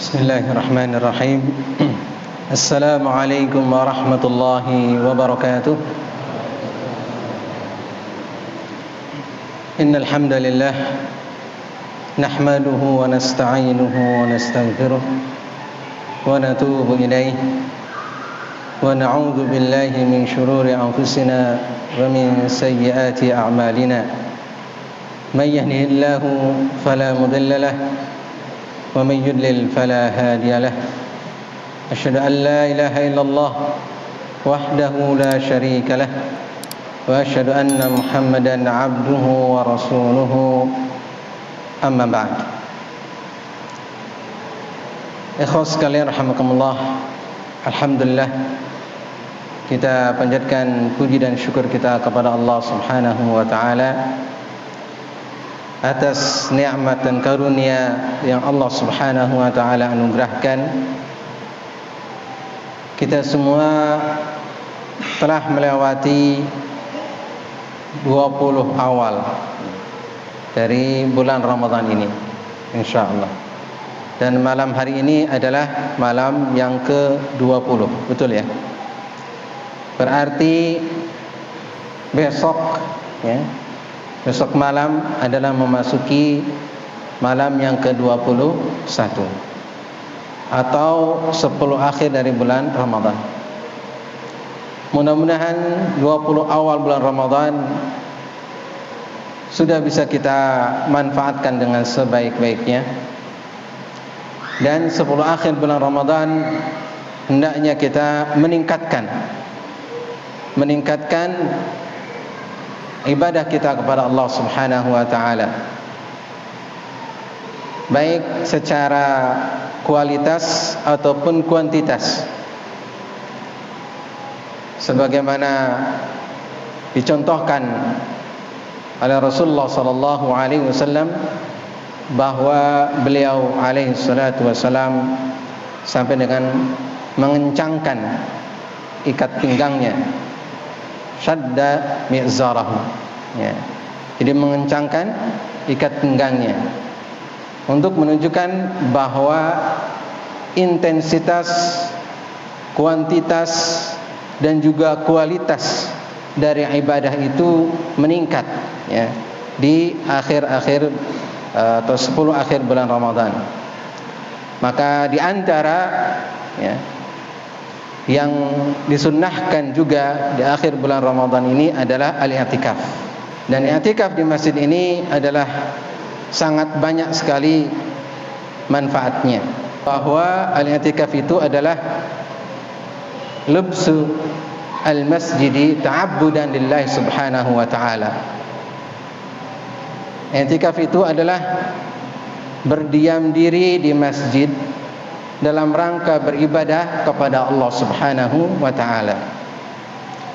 Bismillahirrahmanirrahim. Assalamualaikum warahmatullahi wabarakatuh. Innal hamdalillah nahmaduhu wa nasta'inuhu wa nastaghfiruh wa natubu ilayh wa na'udzu billahi min shururi anfusina wa min sayyiati a'malina. May yahdihillahu fala mudilla lahu wa may yudlil fala hadiya lahu. Asyhadu an la ilaha illallah wahdahu la syarika lahu wa asyhadu anna Muhammadan abduhu wa rasuluhu. Amma ba'd. Ikhwas sekalian rahimakumullah, alhamdulillah kita panjatkan puji dan syukur kita kepada Allah Subhanahu wa taala atas nikmat dan karunia yang Allah Subhanahu wa taala anugerahkan. Kita semua telah melewati 20 awal dari bulan Ramadan ini, insyaallah. Dan malam hari ini adalah malam yang ke-20, betul ya? Berarti besok ya, besok malam adalah memasuki malam yang ke-21 atau 10 akhir dari bulan Ramadan. Mudah-mudahan 20 awal bulan Ramadan sudah bisa kita manfaatkan dengan sebaik-baiknya. Dan 10 akhir bulan Ramadan hendaknya kita meningkatkan ibadah kita kepada Allah Subhanahu wa taala, baik secara kualitas ataupun kuantitas, sebagaimana dicontohkan oleh Rasulullah sallallahu alaihi wasallam bahwa beliau alaihi salatu wasallam sampai dengan mengencangkan ikat pinggangnya, syadda mi'zarahu ya. Jadi mengencangkan ikat pinggangnya untuk menunjukkan bahwa intensitas, kuantitas dan juga kualitas dari ibadah itu meningkat ya di akhir-akhir atau 10 akhir bulan Ramadan. Maka di antara ya yang disunnahkan juga di akhir bulan Ramadan ini adalah al-i'tikaf. Dan i'tikaf di masjid ini adalah sangat banyak sekali manfaatnya. Bahwa al-i'tikaf itu adalah lubsu al-masjidi ta'abbudan lillahi subhanahu wa ta'ala. I'tikaf itu adalah berdiam diri di masjid dalam rangka beribadah kepada Allah Subhanahu wa taala.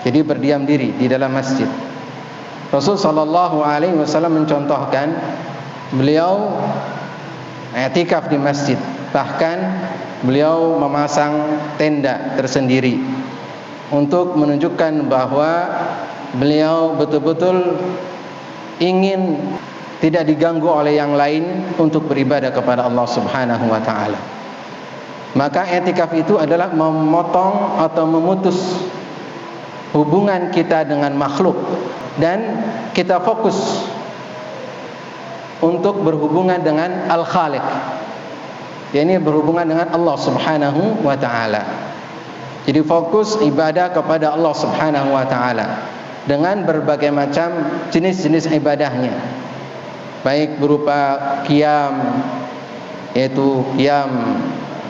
Jadi berdiam diri di dalam masjid. Rasul sallallahu alaihi wasallam mencontohkan beliau i'tikaf di masjid. Bahkan beliau memasang tenda tersendiri untuk menunjukkan bahwa beliau betul-betul ingin tidak diganggu oleh yang lain untuk beribadah kepada Allah Subhanahu wa taala. Maka i'tikaf itu adalah memotong atau memutus hubungan kita dengan makhluk dan kita fokus untuk berhubungan dengan Al-Khaliq. Ini berhubungan dengan Allah Subhanahu wa taala. Jadi fokus ibadah kepada Allah Subhanahu wa taala dengan berbagai macam jenis-jenis ibadahnya. Baik berupa qiyam, yaitu qiyam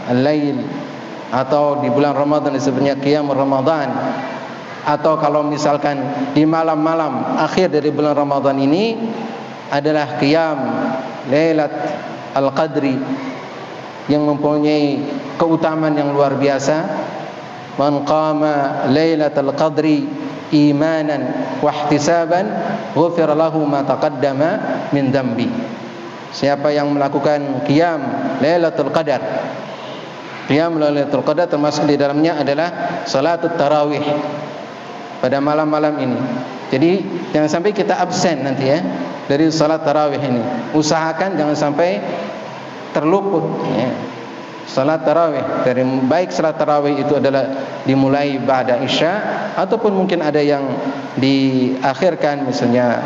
al-lail, atau di bulan Ramadan disebutnya qiyam Ramadan, atau kalau misalkan di malam-malam akhir dari bulan Ramadan ini adalah qiyam Lailat Al-Qadri yang mempunyai keutamaan yang luar biasa. Man qama Lailatul Qadri imanan wa ihtisaban ghufira lahu ma taqaddama min dzambi. Siapa yang melakukan qiyam Lailatul Qadar, qiyam Lailatul Qadar termasuk di dalamnya adalah salatut tarawih pada malam-malam ini. Jadi jangan sampai kita absen nanti ya dari salat tarawih ini. Usahakan jangan sampai terluput ya. salat tarawih, dari baik salat tarawih itu adalah dimulai ba'da isya ataupun mungkin ada yang diakhirkan, misalnya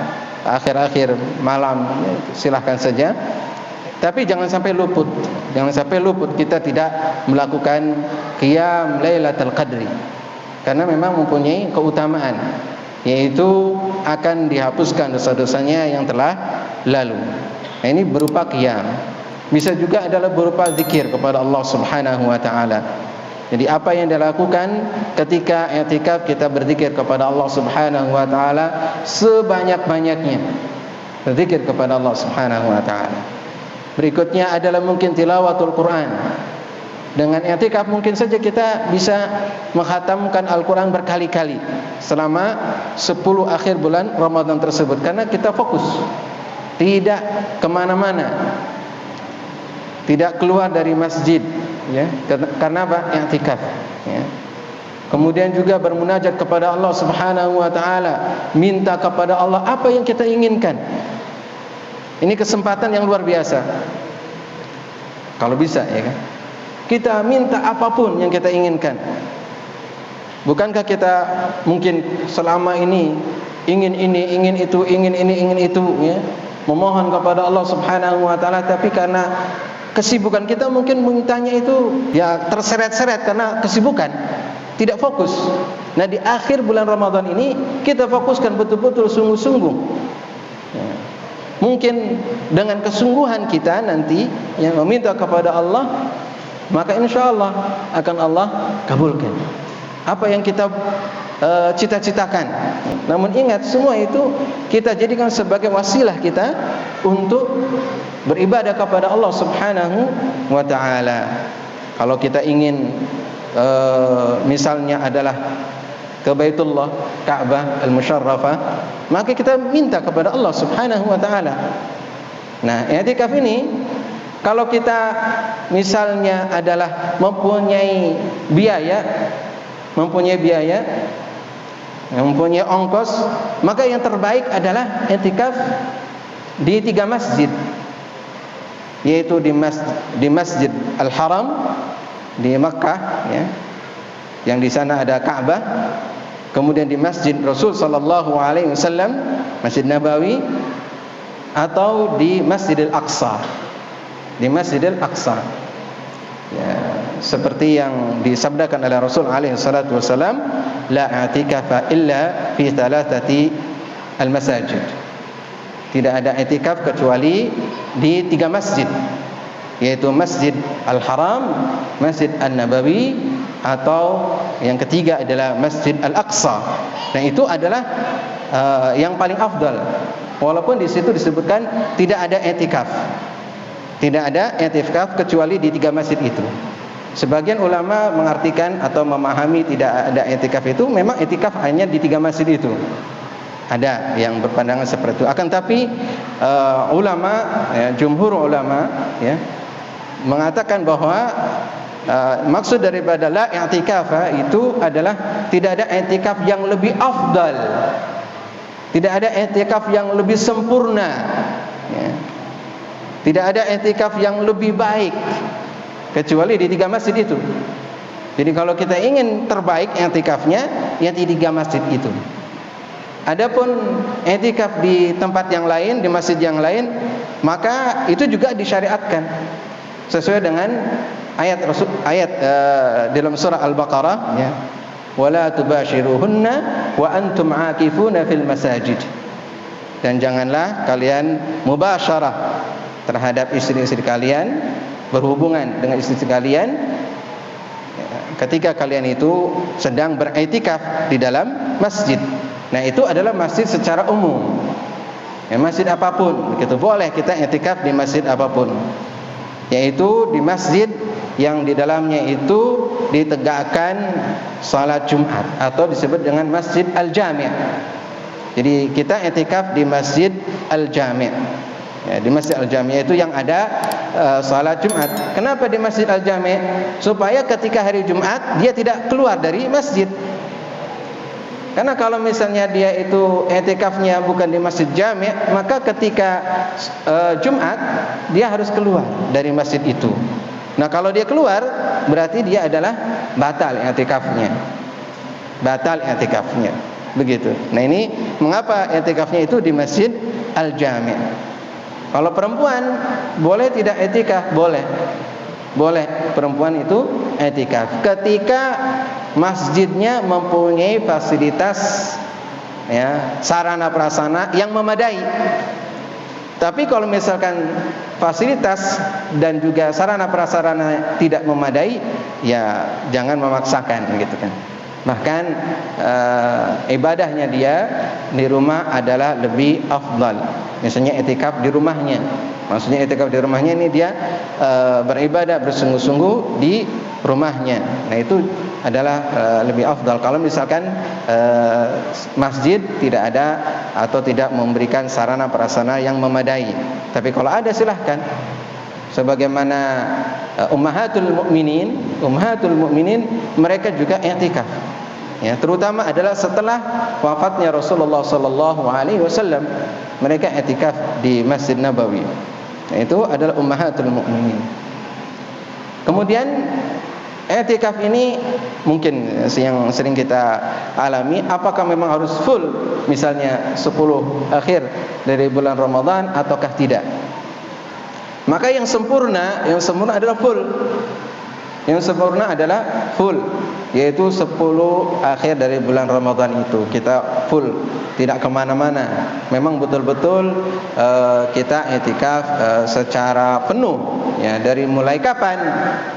akhir-akhir malam, silahkan saja. Tapi jangan sampai luput kita tidak melakukan qiyam Lailatul Qadri, karena memang mempunyai keutamaan, yaitu akan dihapuskan dosa-dosanya yang telah lalu. Nah, ini berupa qiyam. Bisa juga adalah berupa zikir kepada Allah Subhanahu wa taala. Jadi apa yang dilakukan ketika i'tikaf, kita berzikir kepada Allah Subhanahu wa taala sebanyak-banyaknya. Berzikir kepada Allah Subhanahu wa taala. Berikutnya adalah mungkin tilawatul Quran. Dengan i'tikaf mungkin saja kita bisa menghatamkan Al-Quran berkali-kali selama 10 akhir bulan Ramadan tersebut, karena kita fokus, tidak kemana-mana, tidak keluar dari masjid, ya, karena apa? I'tikaf, ya. Kemudian juga bermunajat kepada Allah Subhanahu wa taala, minta kepada Allah apa yang kita inginkan. Ini kesempatan yang luar biasa. Kalau bisa, ya kan? Kita minta apapun yang kita inginkan. Bukankah kita mungkin selama ini ingin ini, ingin itu, ingin ini, ingin itu, ya, memohon kepada Allah Subhanahu wa taala, tapi karena kesibukan kita mungkin mintanya itu ya terseret-seret karena kesibukan, tidak fokus. Nah, di akhir bulan Ramadan ini kita fokuskan betul-betul, sungguh-sungguh, ya. Mungkin dengan kesungguhan kita nanti yang meminta kepada Allah, maka insya Allah akan Allah kabulkan apa yang kita cita-citakan. Namun ingat, semua itu kita jadikan sebagai wasilah kita untuk beribadah kepada Allah Subhanahu wa taala. Kalau kita ingin misalnya adalah ke Baitullah, Ka'bah Al-Musyarrafah, maka kita minta kepada Allah Subhanahu wa taala. Nah, i'tikaf ini kalau kita misalnya adalah mempunyai biaya, mempunyai ongkos, maka yang terbaik adalah i'tikaf di 3 masjid, yaitu di Masjid Al-Haram di Makkah, ya, yang di sana ada Ka'bah. Kemudian di Masjid Rasul sallallahu alaihi wasallam, Masjid Nabawi, atau di Masjidil Aqsa. Di Masjidil Aqsa, ya, seperti yang disabdakan oleh Rasul alaihi salatu wasallam, la i'tikafa illa fi thalathati al-masajid. Tidak ada i'tikaf kecuali di 3 masjid, yaitu Masjid Al-Haram, Masjid An-Nabawi, atau yang ketiga adalah Masjid Al-Aqsa. Dan itu adalah yang paling afdal. Walaupun di situ disebutkan tidak ada i'tikaf. Tidak ada i'tikaf kecuali di 3 masjid itu. Sebagian ulama mengartikan atau memahami tidak ada i'tikaf itu memang i'tikaf hanya di 3 masjid itu. Ada yang berpandangan seperti itu. Akan tapi ulama, ya, jumhur ulama, ya, mengatakan bahwa maksud daripada la i'tikafa itu adalah tidak ada i'tikaf yang lebih afdal, tidak ada i'tikaf yang lebih sempurna, ya. Tidak ada i'tikaf yang lebih baik kecuali di 3 masjid itu. Jadi kalau kita ingin terbaik i'tikafnya, ya di 3 masjid itu. Adapun i'tikaf di tempat yang lain, di masjid yang lain, maka itu juga disyariatkan sesuai dengan ayat dalam surah Al-Baqarah, ya, wala tubashiruhunna wa antum aakifuna fil masajid. Dan janganlah kalian mubasyarah terhadap istri-istri kalian, berhubungan dengan istri kalian ketika kalian itu sedang beriktikaf di dalam masjid. Nah, itu adalah masjid secara umum, ya, masjid apapun begitu, boleh kita iktikaf di masjid apapun, yaitu di masjid yang di dalamnya itu ditegakkan salat Jumat atau disebut dengan Masjid Al-Jami'. Jadi kita iktikaf di Masjid Al-Jami', ya, di Masjid Al-Jami' itu yang ada salat Jumat. Kenapa di Masjid Al-Jami'? Supaya ketika hari Jumat dia tidak keluar dari masjid. Karena kalau misalnya dia itu i'tikafnya bukan di Masjid Jami', maka ketika Jumat dia harus keluar dari masjid itu. Nah, kalau dia keluar berarti dia adalah batal i'tikafnya. Batal i'tikafnya. Begitu. Nah, ini mengapa i'tikafnya itu di Masjid Al-Jami'. Kalau perempuan boleh tidak i'tikaf? Boleh. Boleh perempuan itu i'tikaf ketika masjidnya mempunyai fasilitas, ya, sarana prasarana yang memadai. Tapi kalau misalkan fasilitas dan juga sarana prasarana tidak memadai, ya jangan memaksakan, gitu kan. Bahkan ibadahnya dia di rumah adalah lebih afdal. Misalnya i'tikaf di rumahnya. Maksudnya i'tikaf di rumahnya ini dia beribadah bersungguh-sungguh di rumahnya. Nah, itu adalah lebih afdal. Kalau misalkan masjid tidak ada atau tidak memberikan sarana prasarana yang memadai. Tapi kalau ada, silahkan. Sebagaimana ummahatul mukminin mereka juga i'tikaf. Ya, terutama adalah setelah wafatnya Rasulullah sallallahu alaihi wasallam, mereka i'tikaf di Masjid Nabawi. Nah, itu adalah ummahatul mukminin. Kemudian i'tikaf ini mungkin yang sering kita alami, apakah memang harus full misalnya 10 akhir dari bulan Ramadan ataukah tidak? Maka yang sempurna adalah full. Yang sempurna adalah full, yaitu 10 akhir dari bulan Ramadan itu kita full, tidak kemana-mana. Memang betul-betul kita i'tikaf secara penuh. Ya, dari mulai kapan?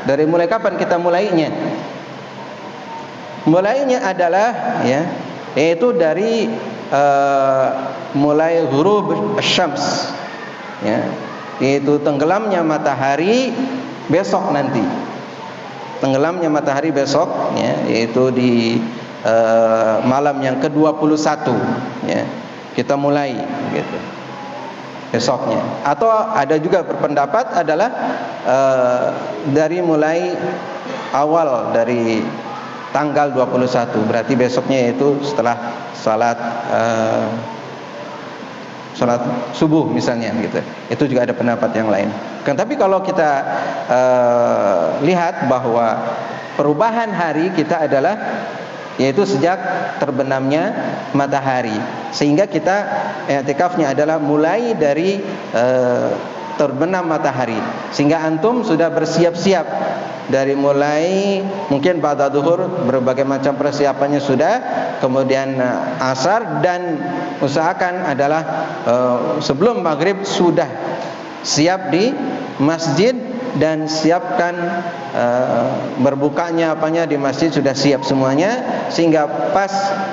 Dari mulai kapan kita mulainya? Mulainya adalah, ya, yaitu dari mulai ghurub syams, ya, yaitu tenggelamnya matahari besok nanti. Tenggelamnya matahari besok, ya, yaitu di malam yang ke-21, ya. Kita mulai gitu. Besoknya. Atau ada juga berpendapat adalah dari mulai awal dari tanggal 21, berarti besoknya yaitu setelah salat subuh misalnya, gitu. Itu juga ada pendapat yang lain. Kan, tapi kalau kita lihat bahwa perubahan hari kita adalah yaitu sejak terbenamnya matahari, sehingga kita i'tikafnya adalah mulai dari terbenam matahari, sehingga antum sudah bersiap-siap dari mulai mungkin pada zuhur berbagai macam persiapannya sudah, kemudian asar, dan usahakan adalah sebelum maghrib sudah siap di masjid dan siapkan berbukanya apanya di masjid sudah siap semuanya, sehingga pas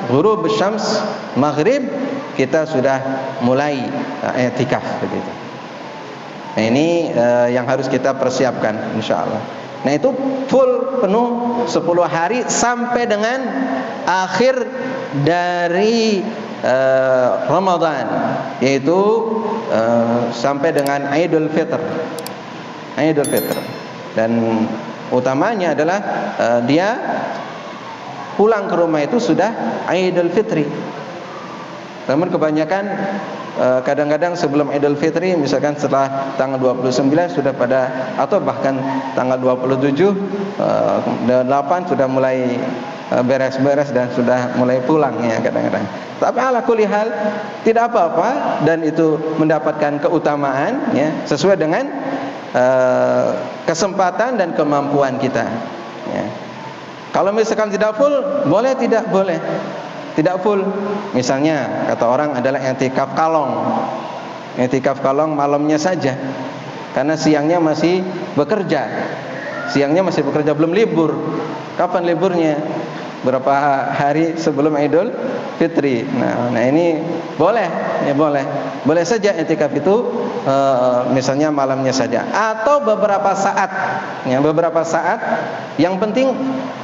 ghurub syams maghrib kita sudah mulai i'tikaf begitu. Nah, ini yang harus kita persiapkan insyaallah. Nah, itu full penuh 10 hari sampai dengan akhir dari Ramadan, yaitu sampai dengan Idul Fitr. Dan utamanya adalah dia pulang ke rumah itu sudah Idul Fitri. Namun kebanyakan kadang-kadang sebelum Idul Fitri, misalkan setelah tanggal 29 sudah pada, atau bahkan tanggal 27 dan 8 sudah mulai beres-beres dan sudah mulai pulang, ya, kadang-kadang. Tapi ala kulli hal tidak apa-apa, dan itu mendapatkan keutamaan, ya, sesuai dengan kesempatan dan kemampuan kita, ya. Kalau misalkan tidak full, boleh tidak boleh. Tidak full, misalnya kata orang adalah i'tikaf kalong. I'tikaf kalong malamnya saja, karena siangnya masih bekerja. Belum libur. Kapan liburnya? Berapa hari sebelum Idul Fitri. Nah, ini boleh, ya, boleh saja i'tikaf itu misalnya malamnya saja, atau beberapa saat, ya, beberapa saat. Yang penting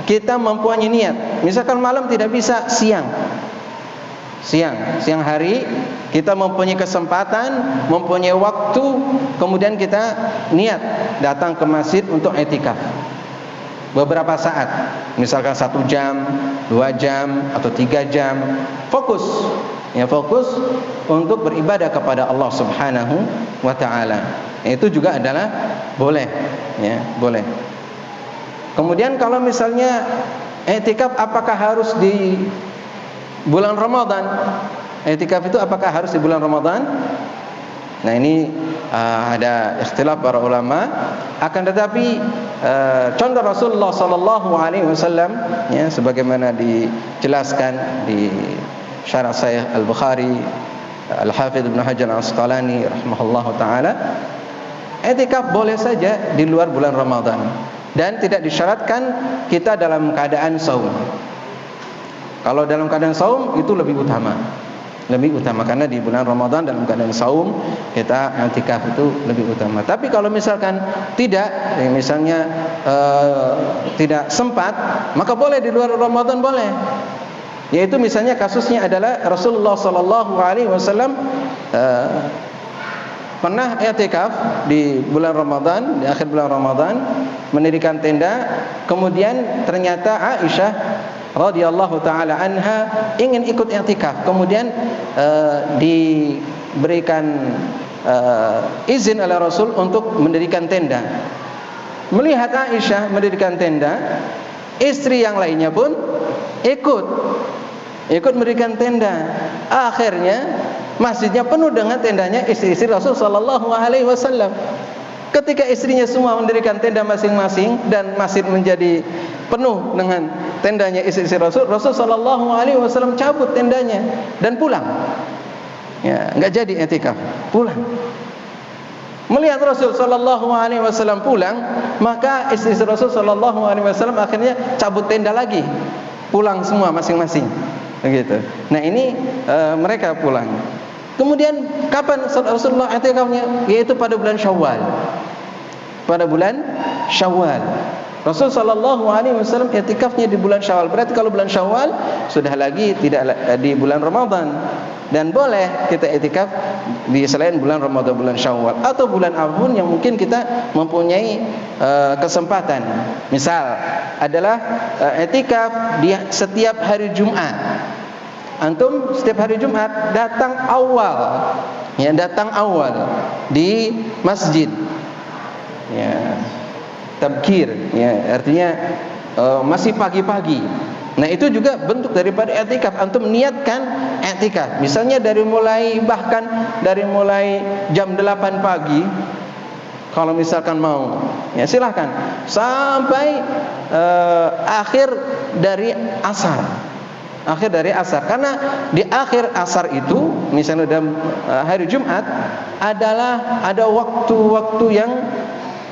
kita mempunyai niat. Misalkan malam tidak bisa, siang hari kita mempunyai kesempatan, mempunyai waktu, kemudian kita niat datang ke masjid untuk i'tikaf. Beberapa saat, misalkan 1 jam, 2 jam, atau 3 jam, fokus untuk beribadah kepada Allah Subhanahu wa ta'ala. Itu juga adalah boleh. ya, boleh. Kemudian kalau misalnya i'tikaf apakah harus di bulan Ramadan? I'tikaf itu apakah harus di bulan Ramadan? Nah, ini ada ikhtilaf para ulama. Akan tetapi contoh Rasulullah sallallahu alaihi wasallam, ya, sebagaimana dijelaskan di syarah Sahih Al-Bukhari Al-Hafidz Ibnu Hajar Al-Asqalani rahimahullahu taala, i'tikaf boleh saja di luar bulan Ramadan dan tidak disyaratkan kita dalam keadaan saum. Kalau dalam keadaan saum itu lebih utama karena di bulan Ramadan dalam keadaan saum kita i'tikaf itu lebih utama. Tapi kalau misalkan tidak, misalnya tidak sempat, maka boleh di luar Ramadan, boleh. Yaitu misalnya kasusnya adalah Rasulullah sallallahu alaihi wasallam pernah i'tikaf di bulan Ramadan, di akhir bulan Ramadan, mendirikan tenda. Kemudian ternyata Aisyah radhiyallahu taala anha ingin ikut i'tikaf. Kemudian diberikan izin oleh Rasul untuk mendirikan tenda. Melihat Aisyah mendirikan tenda, istri yang lainnya pun ikut mendirikan tenda. Akhirnya masjidnya penuh dengan tendanya istri-istri Rasul sallallahu alaihi wasallam. Ketika istrinya semua mendirikan tenda masing-masing dan masjid menjadi penuh dengan tendanya istri-istri Rasul, Rasul sallallahu alaihi wasallam cabut tendanya dan pulang. Ya, enggak jadi i'tikaf, pulang. Melihat Rasul sallallahu alaihi wasallam pulang, maka istri-istri Rasul sallallahu alaihi wasallam akhirnya cabut tenda lagi. Pulang semua masing-masing. Begitu. Nah, ini mereka pulang. Kemudian kapan Rasulullah i'tikafnya? Yaitu pada bulan Syawal. Pada bulan Syawal. Rasul sallallahu alaihi wasallam i'tikafnya di bulan Syawal. Berarti kalau bulan Syawal sudah lagi tidak di bulan Ramadan. Dan boleh kita i'tikaf di selain bulan Ramadan, bulan Syawal atau bulan apapun yang mungkin kita mempunyai kesempatan. Misal adalah i'tikaf di setiap hari Jumat. Antum setiap hari Jumat datang awal di masjid. Ya, tabkir, ya, artinya masih pagi-pagi. Nah, itu juga bentuk daripada i'tikaf. Antum niatkan i'tikaf. Misalnya bahkan dari mulai jam 8 pagi, kalau misalkan mau, ya silahkan sampai akhir dari asar. Karena di akhir asar itu, misalnya dalam hari Jumat, ada waktu-waktu yang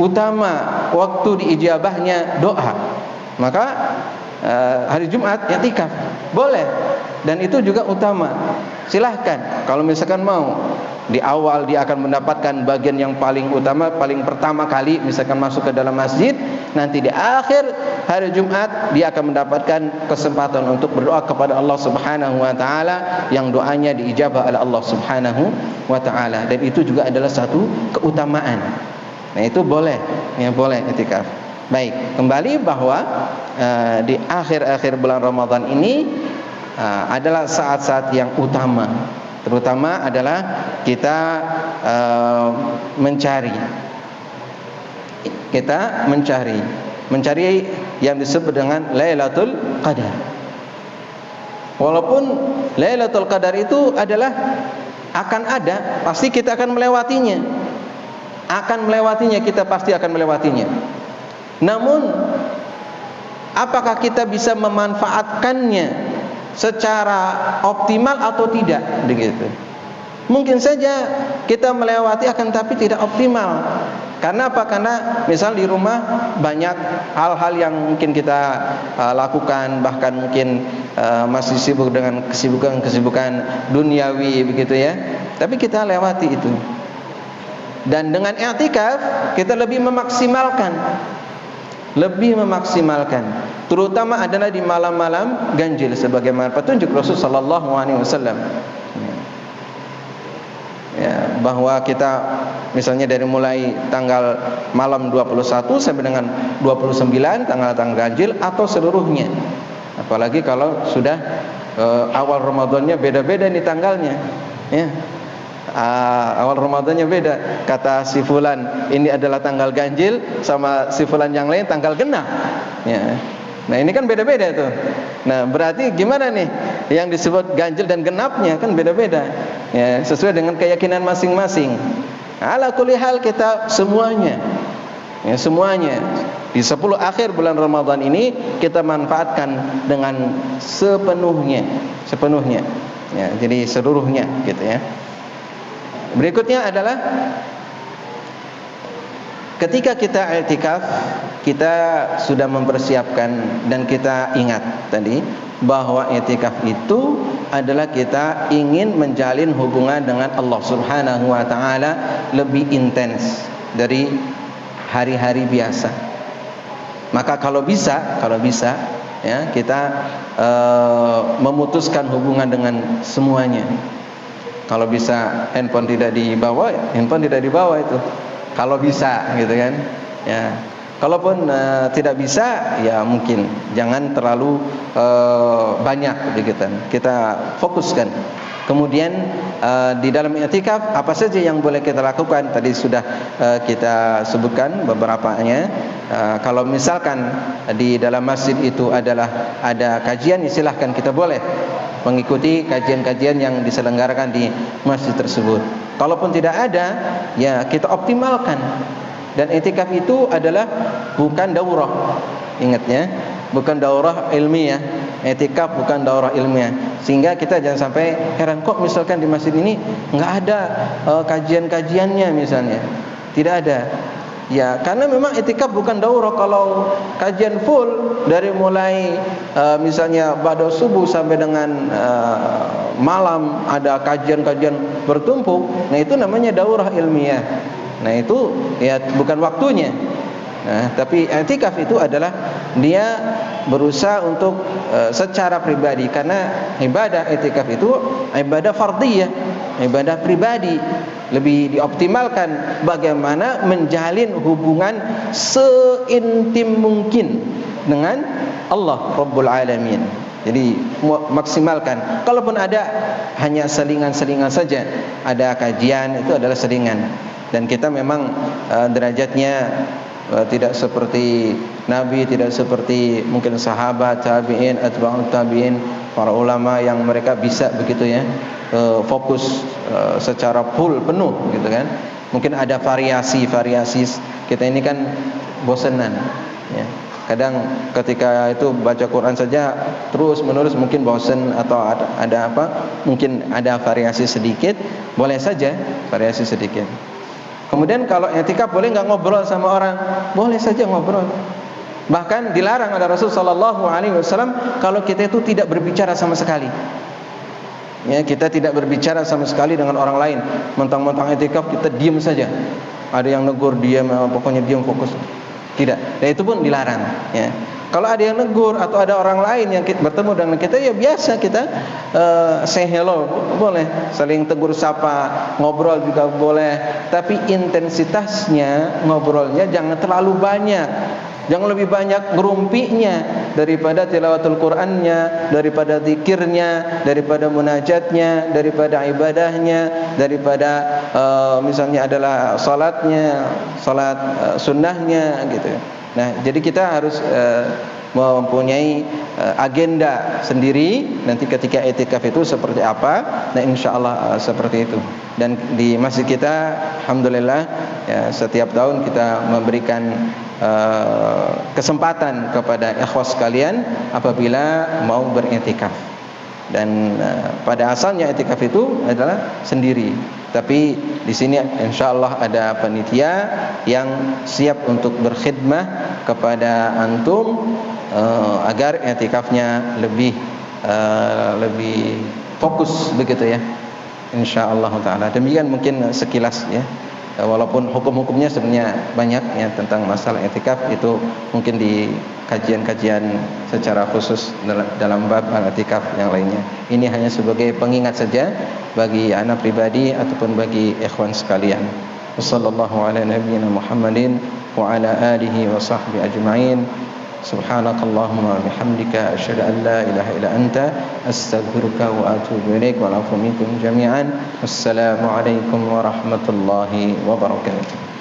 utama, waktu diijabahnya doa. Maka hari Jumat i'tikaf boleh, dan itu juga utama. Silahkan kalau misalkan mau. Di awal dia akan mendapatkan bagian yang paling utama, paling pertama kali misalkan masuk ke dalam masjid. Nanti di akhir hari Jumat dia akan mendapatkan kesempatan untuk berdoa kepada Allah Subhanahu wa taala, yang doanya diijabah oleh Allah Subhanahu wa taala, dan itu juga adalah satu keutamaan. Nah, itu boleh, ya, boleh i'tikaf. Baik, kembali bahwa di akhir-akhir bulan Ramadan ini adalah saat-saat yang utama. Terutama adalah kita mencari yang disebut dengan Lailatul Qadar. Walaupun Lailatul Qadar itu adalah pasti kita akan melewatinya. Kita pasti akan melewatinya. Namun apakah kita bisa memanfaatkannya secara optimal atau tidak, begitu? Mungkin saja kita melewati tapi tidak optimal. Karena apa? Karena misal di rumah banyak hal-hal yang mungkin kita lakukan, bahkan mungkin masih sibuk dengan kesibukan duniawi, begitu ya. Tapi kita lewati itu. Dan dengan i'tikaf kita lebih memaksimalkan, terutama adalah di malam-malam ganjil sebagaimana petunjuk Rasul sallallahu alaihi wasallam. Ya, bahwa kita misalnya dari mulai tanggal malam 21 sampai dengan 29 tanggal-tanggal ganjil atau seluruhnya. Apalagi kalau sudah awal Ramadannya beda-beda nih tanggalnya, ya. awal Ramadannya beda. Kata si fulan ini adalah tanggal ganjil, sama si fulan yang lain tanggal genap. Ya. Nah ini kan beda-beda tuh. Nah berarti gimana nih? Yang disebut ganjil dan genapnya kan beda-beda. Ya, sesuai dengan keyakinan masing-masing. Ala kulli hal kita semuanya, ya, semuanya di 10 akhir bulan Ramadan ini kita manfaatkan dengan sepenuhnya. Ya, jadi seluruhnya gitu ya. Berikutnya adalah ketika kita i'tikaf, kita sudah mempersiapkan dan kita ingat tadi bahwa i'tikaf itu adalah kita ingin menjalin hubungan dengan Allah Subhanahu wa taala lebih intens dari hari-hari biasa. Maka kalau bisa ya, kita memutuskan hubungan dengan semuanya. Kalau bisa handphone tidak dibawa, handphone tidak dibawa itu. Kalau bisa gitu kan. Ya. Kalaupun tidak bisa, ya mungkin jangan terlalu banyak begitu. Kita fokuskan. Kemudian di dalam i'tikaf apa saja yang boleh kita lakukan? Tadi sudah kita sebutkan beberapanya. Kalau misalkan di dalam masjid itu adalah ada kajian, silahkan kita boleh mengikuti kajian-kajian yang diselenggarakan di masjid tersebut. Kalaupun tidak ada, ya kita optimalkan. Dan i'tikaf itu adalah bukan daurah. Ingatnya, bukan daurah ilmiah. I'tikaf bukan daurah ilmiah. Sehingga kita jangan sampai heran, kok misalkan di masjid ini enggak ada kajian-kajiannya misalnya. Tidak ada. Ya, karena memang i'tikaf bukan daurah. Kalau kajian full dari mulai misalnya ba'da subuh sampai dengan malam ada kajian-kajian bertumpuk, nah itu namanya daurah ilmiah. Nah itu ya bukan waktunya. Nah, tapi i'tikaf itu adalah dia berusaha untuk secara pribadi, karena ibadah i'tikaf itu ibadah fardhiyah, ibadah pribadi. Lebih dioptimalkan bagaimana menjalin hubungan seintim mungkin dengan Allah Rabbul Alamin. Jadi maksimalkan. Kalaupun ada hanya selingan-selingan saja, ada kajian itu adalah selingan. Dan kita memang derajatnya tidak seperti Nabi, tidak seperti mungkin sahabat, tabi'in, atba'ut tabi'in, para ulama yang mereka bisa begitu ya, fokus secara full penuh gitu kan. Mungkin ada variasi. Kita ini kan bosenan ya. Kadang ketika itu baca Quran saja terus menerus mungkin bosen, atau ada apa? Mungkin ada variasi sedikit, boleh saja variasi sedikit. Kemudian kalau i'tikaf boleh enggak ngobrol sama orang? Boleh saja ngobrol. Bahkan dilarang oleh Rasul sallallahu alaihi wasallam kalau kita itu tidak berbicara sama sekali. Ya, kita tidak berbicara sama sekali dengan orang lain. Mentang-mentang i'tikaf kita diam saja. Ada yang negur diam, pokoknya diam fokus. Tidak. Dan itu pun dilarang, ya. Kalau ada yang negur atau ada orang lain yang bertemu dengan kita, ya biasa kita say hello, boleh, saling tegur sapa, ngobrol juga boleh, tapi intensitasnya ngobrolnya jangan terlalu banyak. Jangan lebih banyak ngerumpinya daripada tilawatul Qur'annya, daripada zikirnya, daripada munajatnya, daripada ibadahnya, daripada misalnya adalah salatnya, salat sunnahnya gitu. Nah, jadi kita harus mempunyai agenda sendiri nanti ketika i'tikaf itu seperti apa. Nah, insyaallah seperti itu. Dan di masjid kita alhamdulillah ya, setiap tahun kita memberikan kesempatan kepada ikhwas sekalian apabila mau beriktikaf. Dan pada asalnya i'tikaf itu adalah sendiri, tapi di sini insyaallah ada panitia yang siap untuk berkhidmah kepada antum agar i'tikafnya lebih fokus begitu ya, insyaallah taala. Demikian mungkin sekilas ya. Walaupun hukum-hukumnya sebenarnya banyak ya tentang masalah i'tikaf, itu mungkin di kajian-kajian secara khusus dalam bab i'tikaf yang lainnya. Ini hanya sebagai pengingat saja bagi ana pribadi ataupun bagi ikhwan sekalian. Wassallallahu ala nabiyyina Muhammadin wa ala alihi wa sahbihi ajma'in. Subhanakallahumma wa bihamdika asyhadu an la ilaha illa anta astaghfiruka wa atubu ilaik wa a'fu minkum jami'an. Wassalamu alaikum warahmatullahi wabarakatuh.